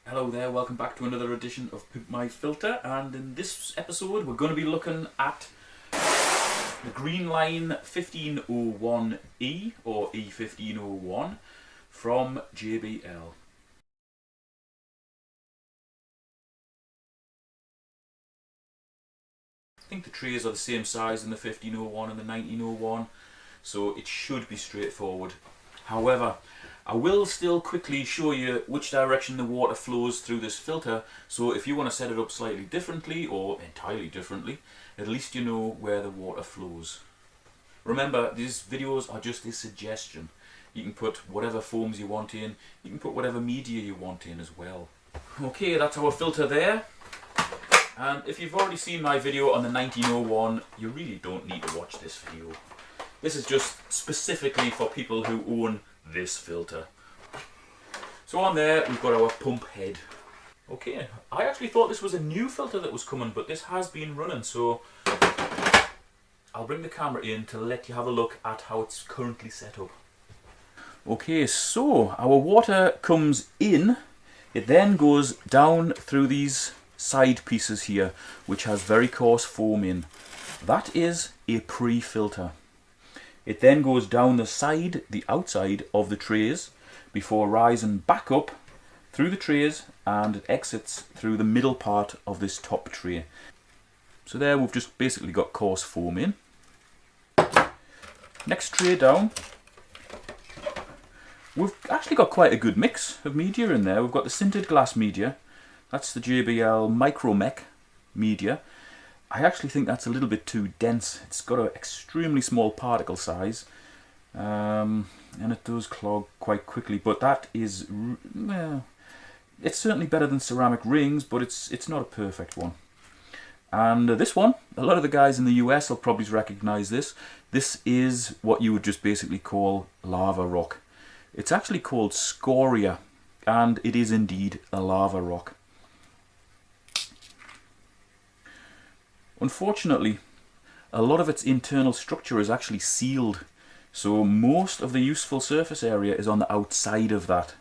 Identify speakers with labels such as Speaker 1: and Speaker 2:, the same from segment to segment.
Speaker 1: Hello there, welcome back to another edition of Pimp My Filter, and in this episode we're going to be looking at the Greenline 1501E or E1501 from JBL. I think the trays are the same size in the 1501 and the 1901, so it should be straightforward. However, I will still quickly show you which direction the water flows through this filter, so if you want to set it up slightly differently or entirely differently, at least you know where the water flows. Remember, these videos are just a suggestion. You can put whatever foams you want in, you can put whatever media you want in as well. Okay, that's our filter there. And if you've already seen my video on the 1901, you really don't need to watch this video. This is just specifically for people who own this filter. So on there we've got our pump head. Okay, I actually thought this was a new filter that was coming, but this has been running, so I'll bring the camera in to let you have a look at how it's currently set up. Okay, so our water comes in, it then goes down through these side pieces here, which has very coarse foam in. That is a pre-filter. It then goes down the outside of the trays before rising back up through the trays, and it exits through the middle part of this top tray. So there we've just basically got coarse foam in. Next tray down, we've actually got quite a good mix of media in there. We've got the sintered glass media, that's the JBL Micromech media. I actually think that's a little bit too dense. It's got an extremely small particle size, and it does clog quite quickly, but that is, well, it's certainly better than ceramic rings, but it's not a perfect one. And this one, a lot of the guys in the US will probably recognize this. This is what you would just basically call lava rock. It's actually called scoria, and it is indeed a lava rock. Unfortunately, a lot of its internal structure is actually sealed, so most of the useful surface area is on the outside of that,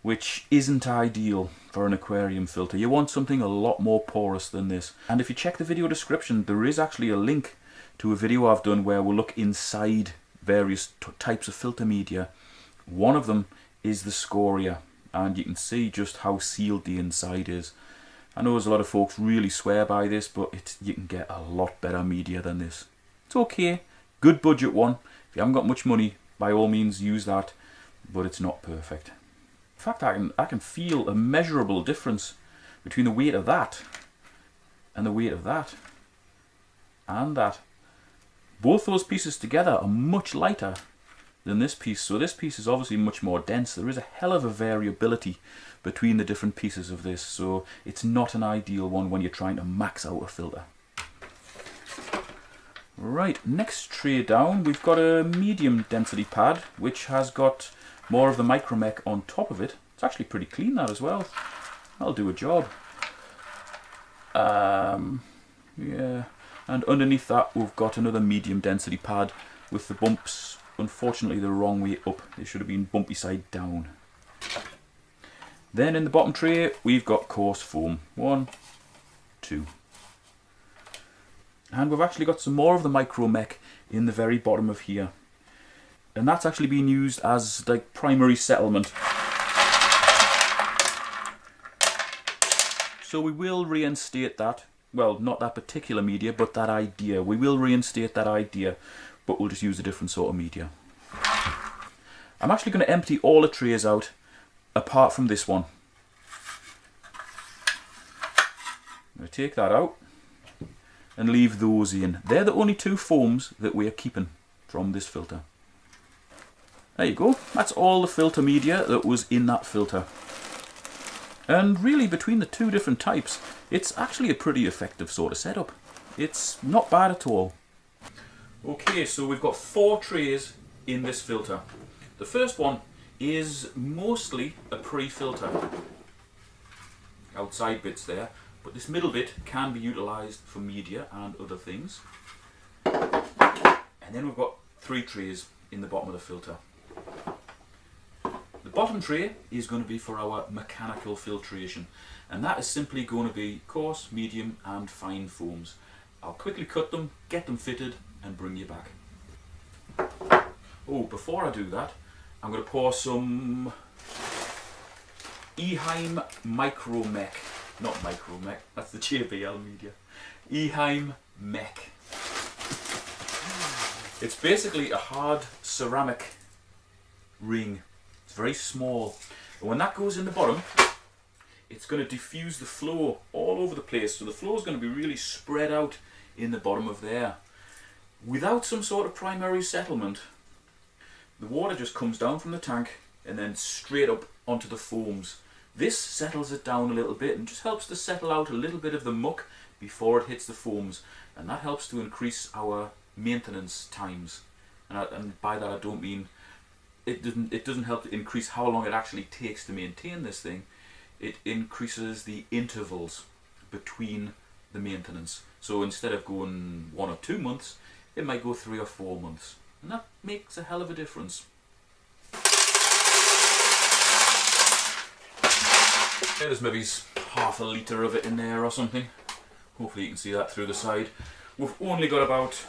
Speaker 1: which isn't ideal for an aquarium filter. You want something a lot more porous than this. And if you check the video description, there is actually a link to a video I've done where we'll look inside various types of filter media. One of them is the scoria, and you can see just how sealed the inside is. I know there's a lot of folks really swear by this, but you can get a lot better media than this. It's okay, good budget one. If you haven't got much money, by all means use that, but it's not perfect. In fact, I can feel a measurable difference between the weight of that and the weight of that and that. Both those pieces together are much lighter than this piece, so this piece is obviously much more dense. There is a hell of a variability between the different pieces of this, so it's not an ideal one when you're trying to max out a filter. Right, next tray down we've got a medium density pad which has got more of the Micromech on top of it. It's actually pretty clean, that as well. That'll do a job. Yeah, and underneath that we've got another medium density pad with the bumps unfortunately the wrong way up. They should have been bumpy side down. Then in the bottom tray we've got coarse foam. 1, 2. And we've actually got some more of the Micromech in the very bottom of here. And that's actually been used as like primary settlement. So we will reinstate that. Well, not that particular media, but that idea. We will reinstate that idea, but we'll just use a different sort of media. I'm actually going to empty all the trays out apart from this one. I'm going to take that out and leave those in. They're the only two foams that we're keeping from this filter. There you go. That's all the filter media that was in that filter. And really, between the two different types, it's actually a pretty effective sort of setup. It's not bad at all. Okay, so we've got 4 trays in this filter. The first one is mostly a pre-filter. Outside bits there, but this middle bit can be utilised for media and other things. And then we've got 3 trays in the bottom of the filter. The bottom tray is going to be for our mechanical filtration, and that is simply going to be coarse, medium and fine foams. I'll quickly cut them, get them fitted and bring you back. Oh, before I do that, I'm going to pour some e1501 Micro Mech. Not Micro Mech, that's the JBL media. e1501. It's basically a hard ceramic ring. It's very small. And when that goes in the bottom, it's going to diffuse the flow all over the place. So the flow is going to be really spread out in the bottom of there. Without some sort of primary settlement, the water just comes down from the tank and then straight up onto the foams. This settles it down a little bit and just helps to settle out a little bit of the muck before it hits the foams, and that helps to increase our maintenance times. And by that I don't mean it doesn't help to increase how long it actually takes to maintain this thing. It increases the intervals between the maintenance. So instead of going 1 or 2 months, it might go 3 or 4 months, and that makes a hell of a difference. There's maybe half a litre of it in there or something. Hopefully you can see that through the side. We've only got about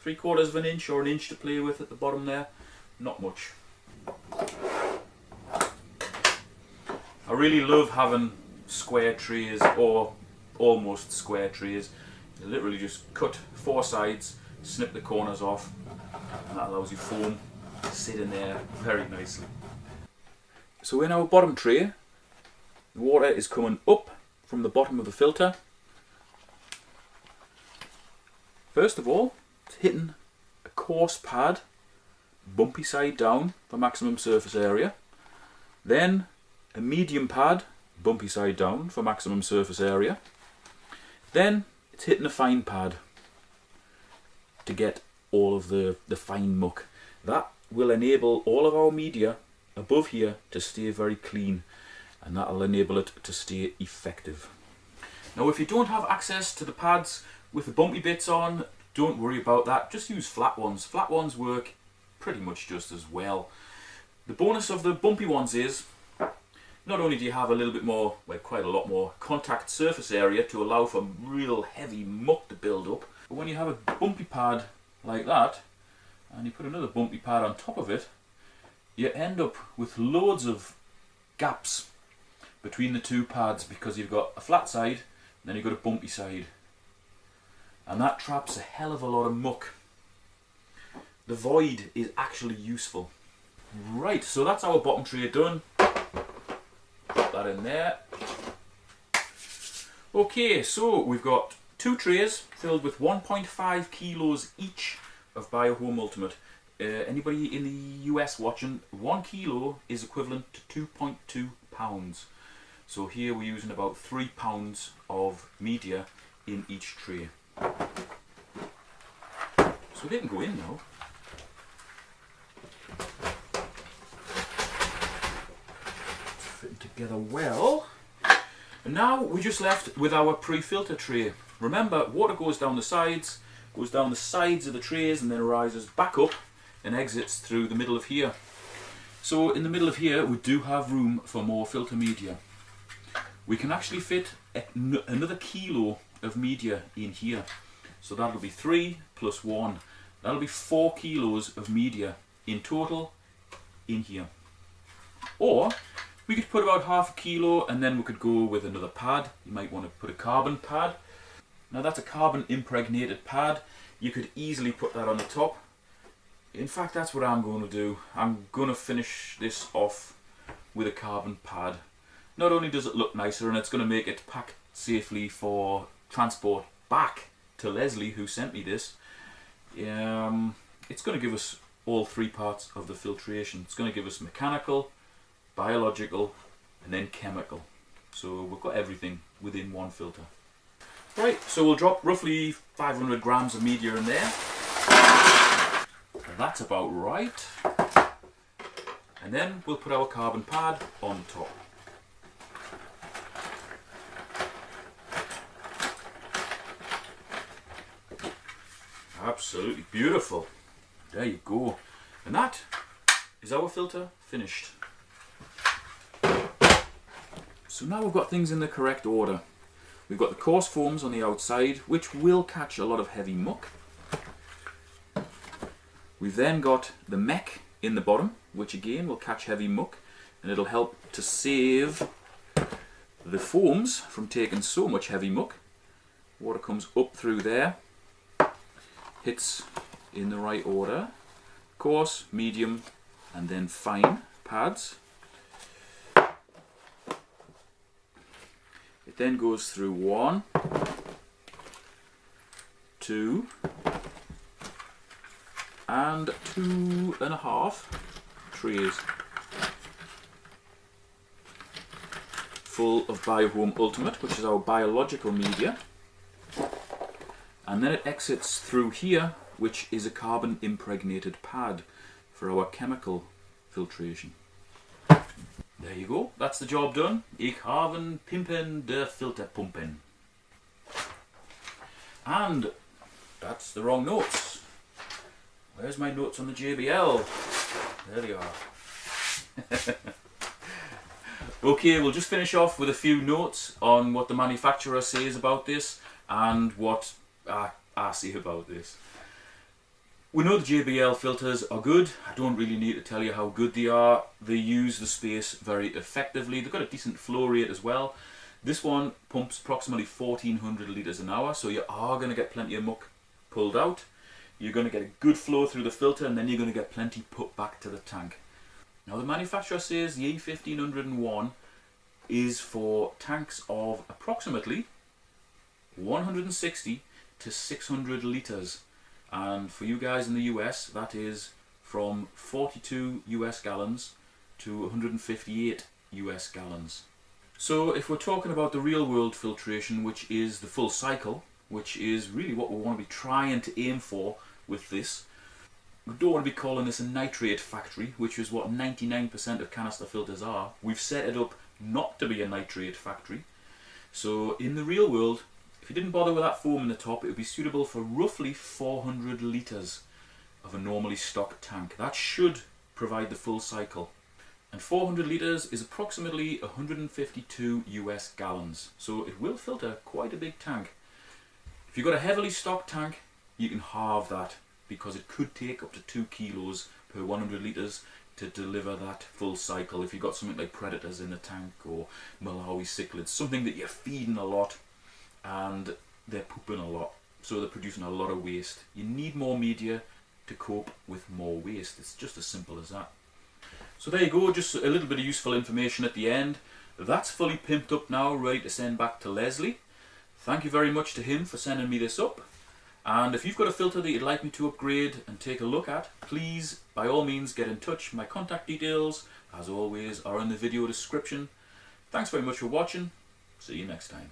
Speaker 1: 3/4 of an inch or an inch to play with at the bottom there. Not much. I really love having square trays or almost square trays. You literally just cut 4 sides, snip the corners off, and that allows your foam to sit in there very nicely. So in our bottom tray, the water is coming up from the bottom of the filter. First of all, it's hitting a coarse pad, bumpy side down for maximum surface area. Then a medium pad, bumpy side down for maximum surface area. Then it's hitting a fine pad to get all of the fine muck. That will enable all of our media above here to stay very clean, and that will enable it to stay effective. Now if you don't have access to the pads with the bumpy bits on, don't worry about that, just use flat ones. Flat ones work pretty much just as well. The bonus of the bumpy ones is, not only do you have a little bit more, well quite a lot more contact surface area to allow for real heavy muck to build up, but when you have a bumpy pad like that, and you put another bumpy pad on top of it, you end up with loads of gaps between the 2 pads because you've got a flat side and then you've got a bumpy side, and that traps a hell of a lot of muck. The void is actually useful. Right, so that's our bottom tray done. Put that in there. Okay, so we've got 2 trays filled with 1.5 kilos each of BioHome Ultimate. Anybody in the US watching, 1 kilo is equivalent to 2.2 pounds. So here we're using about 3 pounds of media in each tray. So they can go in now. Fitting together well. And now we're just left with our pre-filter tray. Remember, water goes down the sides of the trays and then rises back up and exits through the middle of here. So in the middle of here we do have room for more filter media. We can actually fit another kilo of media in here. So that'll be 3 plus 1. That'll be 4 kilos of media in total in here. Or we could put about half a kilo and then we could go with another pad. You might want to put a carbon pad. Now that's a carbon impregnated pad. You could easily put that on the top. In fact, that's what I'm going to do. I'm going to finish this off with a carbon pad. Not only does it look nicer, and it's going to make it packed safely for transport back to Leslie, who sent me this, it's going to give us all 3 parts of the filtration. It's going to give us mechanical, biological, and then chemical. So we've got everything within one filter. Right, so we'll drop roughly 500 grams of media in there. That's about right. And then we'll put our carbon pad on top. Absolutely beautiful. There you go. And that is our filter finished. So now we've got things in the correct order. We've got the coarse foams on the outside, which will catch a lot of heavy muck. We've then got the mech in the bottom, which again will catch heavy muck, and it'll help to save the foams from taking so much heavy muck. Water comes up through there, hits in the right order, coarse, medium, and then fine pads. It then goes through 1, 2, and 2.5 trays full of Biohome Ultimate, which is our biological media, and then it exits through here, which is a carbon impregnated pad for our chemical filtration. There you go, that's the job done. Ich habe Pimpen de Filter pumpen. And that's the wrong notes. Where's my notes on the JBL? There they are. Okay, we'll just finish off with a few notes on what the manufacturer says about this and what I say about this. We know the JBL filters are good. I don't really need to tell you how good they are. They use the space very effectively. They've got a decent flow rate as well. This one pumps approximately 1400 litres an hour, so you are going to get plenty of muck pulled out. You're going to get a good flow through the filter, and then you're going to get plenty put back to the tank. Now the manufacturer says the e1501 is for tanks of approximately 160 to 600 litres. And for you guys in the US, that is from 42 US gallons to 158 US gallons. So if we're talking about the real world filtration, which is the full cycle, which is really what we want to be trying to aim for with this, we don't want to be calling this a nitrate factory, which is what 99% of canister filters are. We've set it up not to be a nitrate factory. So in the real world, if you didn't bother with that foam in the top, it would be suitable for roughly 400 litres of a normally stocked tank. That should provide the full cycle. And 400 litres is approximately 152 US gallons. So it will filter quite a big tank. If you've got a heavily stocked tank, you can halve that, because it could take up to 2 kilos per 100 litres to deliver that full cycle. If you've got something like predators in the tank or Malawi cichlids, something that you're feeding a lot and they're pooping a lot, so they're producing a lot of waste. You need more media to cope with more waste. It's just as simple as that. So there you go, just a little bit of useful information at the end. That's fully pimped up now, ready to send back to Leslie. Thank you very much to him for sending me this up. And if you've got a filter that you'd like me to upgrade and take a look at, please, by all means, get in touch. My contact details, as always, are in the video description. Thanks very much for watching. See you next time.